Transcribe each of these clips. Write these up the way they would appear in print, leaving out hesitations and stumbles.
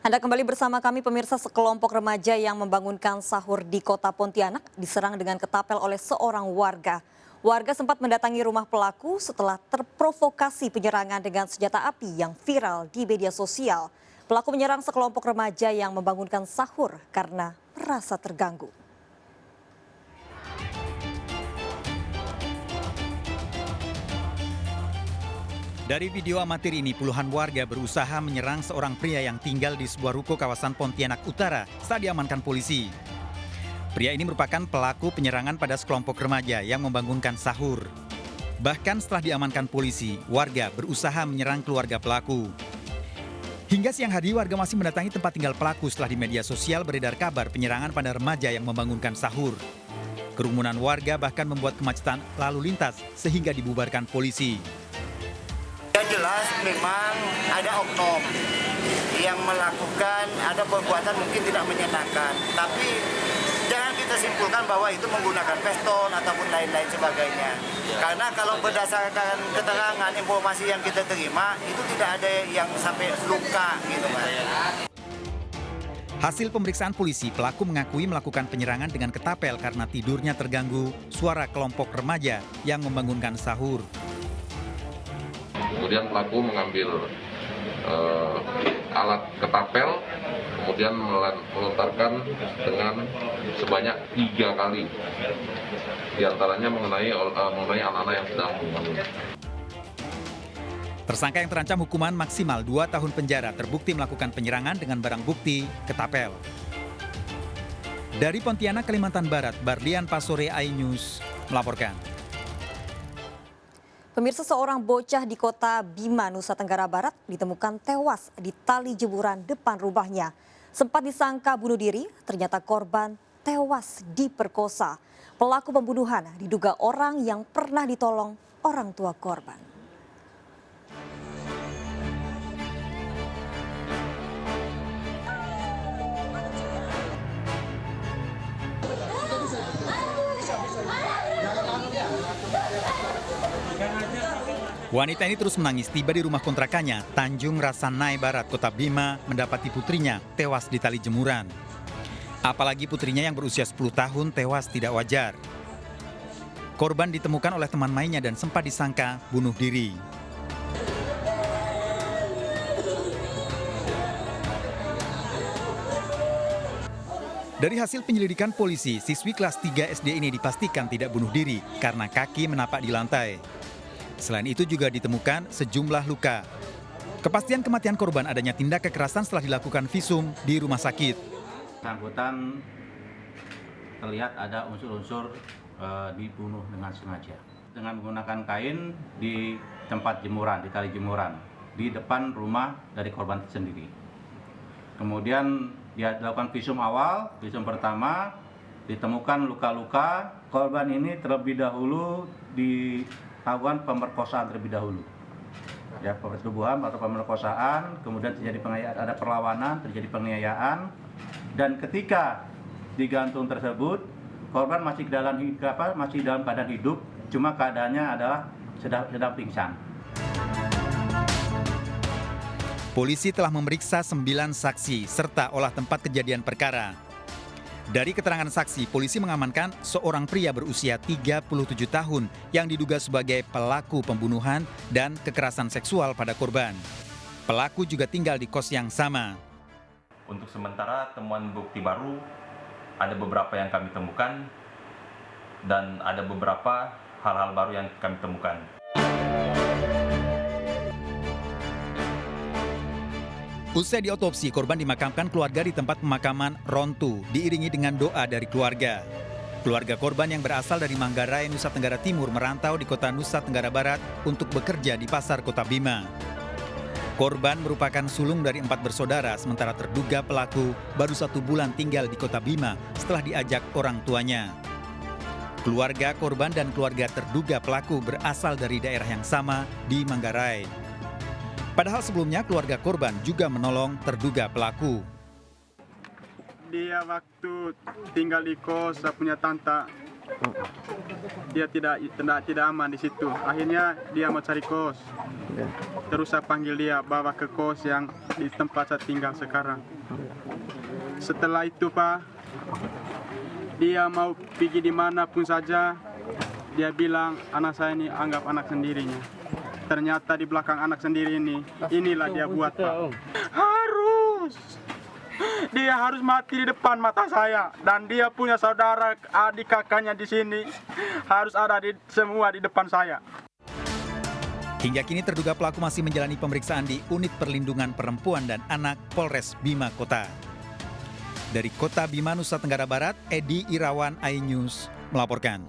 Anda kembali bersama kami pemirsa. Sekelompok remaja yang membangunkan sahur di kota Pontianak diserang dengan ketapel oleh seorang warga. Warga sempat mendatangi rumah pelaku setelah terprovokasi penyerangan dengan senjata api yang viral di media sosial. Pelaku menyerang sekelompok remaja yang membangunkan sahur karena merasa terganggu. Dari video amatir ini, puluhan warga berusaha menyerang seorang pria yang tinggal di sebuah ruko kawasan Pontianak Utara saat diamankan polisi. Pria ini merupakan pelaku penyerangan pada sekelompok remaja yang membangunkan sahur. Bahkan setelah diamankan polisi, warga berusaha menyerang keluarga pelaku. Hingga siang hari, warga masih mendatangi tempat tinggal pelaku setelah di media sosial beredar kabar penyerangan pada remaja yang membangunkan sahur. Kerumunan warga bahkan membuat kemacetan lalu lintas sehingga dibubarkan polisi. Jelas memang ada oknum yang melakukan ada perbuatan mungkin tidak menyenangkan, tapi jangan kita simpulkan bahwa itu menggunakan piston ataupun lain-lain sebagainya. Karena kalau berdasarkan keterangan informasi yang kita terima itu tidak ada yang sampai luka gitu kan. Hasil pemeriksaan polisi, pelaku mengakui melakukan penyerangan dengan ketapel karena tidurnya terganggu suara kelompok remaja yang membangunkan sahur. Kemudian pelaku mengambil alat ketapel, kemudian melontarkan dengan sebanyak 3 kali. Di antaranya mengenai anak-anak yang sedang bangun. Tersangka yang terancam hukuman maksimal 2 tahun penjara terbukti melakukan penyerangan dengan barang bukti ketapel. Dari Pontianak, Kalimantan Barat, Barlian Pasore iNews melaporkan. Pemirsa, seorang bocah di kota Bima, Nusa Tenggara Barat ditemukan tewas di tali jemuran depan rumahnya. Sempat disangka bunuh diri, ternyata korban tewas diperkosa. Pelaku pembunuhan diduga orang yang pernah ditolong orang tua korban. Wanita ini terus menangis tiba di rumah kontrakannya, Tanjung Rasanai Barat, Kota Bima, mendapati putrinya tewas di tali jemuran. Apalagi putrinya yang berusia 10 tahun tewas tidak wajar. Korban ditemukan oleh teman mainnya dan sempat disangka bunuh diri. Dari hasil penyelidikan polisi, siswi kelas 3 SD ini dipastikan tidak bunuh diri karena kaki menapak di lantai. Selain itu juga ditemukan sejumlah luka. Kepastian kematian korban adanya tindak kekerasan setelah dilakukan visum di rumah sakit. Bersangkutan terlihat ada unsur-unsur dibunuh dengan sengaja. Dengan menggunakan kain di tempat jemuran, di tali jemuran, di depan rumah dari korban sendiri. Kemudian dia dilakukan visum awal, visum pertama, ditemukan luka-luka. Korban ini terlebih dahulu dilakukan pemerkosaan terlebih dahulu. Ya, persetubuhan atau pemerkosaan, kemudian terjadi ada perlawanan, terjadi penganiayaan, dan ketika digantung tersebut, korban masih dalam keadaan hidup, cuma keadaannya adalah sedang pingsan. Polisi telah memeriksa 9 saksi serta olah tempat kejadian perkara. Dari keterangan saksi, polisi mengamankan seorang pria berusia 37 tahun yang diduga sebagai pelaku pembunuhan dan kekerasan seksual pada korban. Pelaku juga tinggal di kos yang sama. Untuk sementara temuan bukti baru ada beberapa yang kami temukan dan ada beberapa hal-hal baru yang kami temukan. Usai diotopsi, korban dimakamkan keluarga di tempat pemakaman Rontu, diiringi dengan doa dari keluarga. Keluarga korban yang berasal dari Manggarai, Nusa Tenggara Timur merantau di kota Nusa Tenggara Barat untuk bekerja di pasar kota Bima. Korban merupakan sulung dari 4 bersaudara, sementara terduga pelaku baru 1 bulan tinggal di kota Bima setelah diajak orang tuanya. Keluarga korban dan keluarga terduga pelaku berasal dari daerah yang sama di Manggarai. Padahal sebelumnya keluarga korban juga menolong terduga pelaku. Dia waktu tinggal di kos, saya punya tante Dia tidak aman di situ. Akhirnya dia mau cari kos. Terus saya panggil dia bawa ke kos yang di tempat saya tinggal sekarang. Setelah itu Pak, dia mau pergi dimanapun saja. Dia bilang anak saya ini anggap anak sendirinya. Ternyata di belakang anak sendiri ini, inilah dia buat Pak. Dia harus mati di depan mata saya, dan dia punya saudara adik kakaknya di sini harus ada semua di depan saya. Hingga kini terduga pelaku masih menjalani pemeriksaan di Unit Perlindungan Perempuan dan Anak Polres Bima Kota. Dari Kota Bima, Nusa Tenggara Barat, Edi Irawan, iNews melaporkan.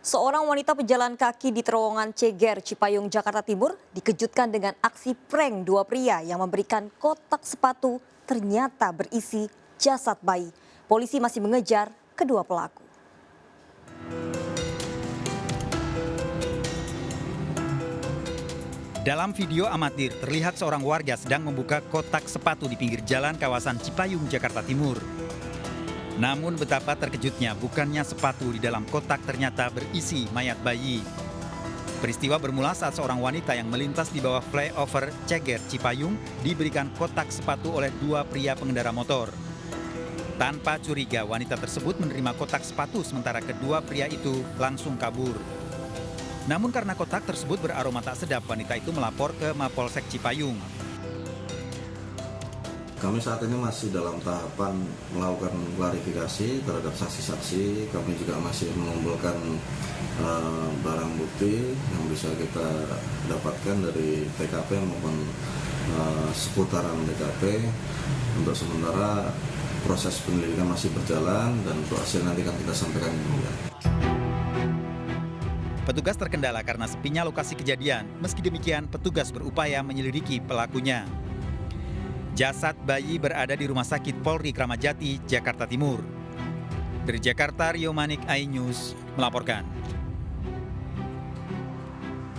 Seorang wanita pejalan kaki di terowongan Ceger, Cipayung, Jakarta Timur dikejutkan dengan aksi prank dua pria yang memberikan kotak sepatu ternyata berisi jasad bayi. Polisi masih mengejar kedua pelaku. Dalam video amatir, terlihat seorang warga sedang membuka kotak sepatu di pinggir jalan kawasan Cipayung, Jakarta Timur. Namun betapa terkejutnya, bukannya sepatu di dalam kotak ternyata berisi mayat bayi. Peristiwa bermula saat seorang wanita yang melintas di bawah flyover Ceger Cipayung diberikan kotak sepatu oleh dua pria pengendara motor. Tanpa curiga, wanita tersebut menerima kotak sepatu sementara kedua pria itu langsung kabur. Namun karena kotak tersebut beraroma tak sedap, wanita itu melapor ke Mapolsek Cipayung. Kami saat ini masih dalam tahapan melakukan klarifikasi terhadap saksi-saksi. Kami juga masih mengumpulkan barang bukti yang bisa kita dapatkan dari TKP maupun seputaran TKP. Untuk sementara proses penyelidikan masih berjalan dan untuk hasil nanti akan kita sampaikan kemudian. Petugas terkendala karena sepinya lokasi kejadian. Meski demikian, petugas berupaya menyelidiki pelakunya. Jasad bayi berada di Rumah Sakit Polri Kramat Jati, Jakarta Timur. Dari Jakarta, Rio Manik, iNews melaporkan.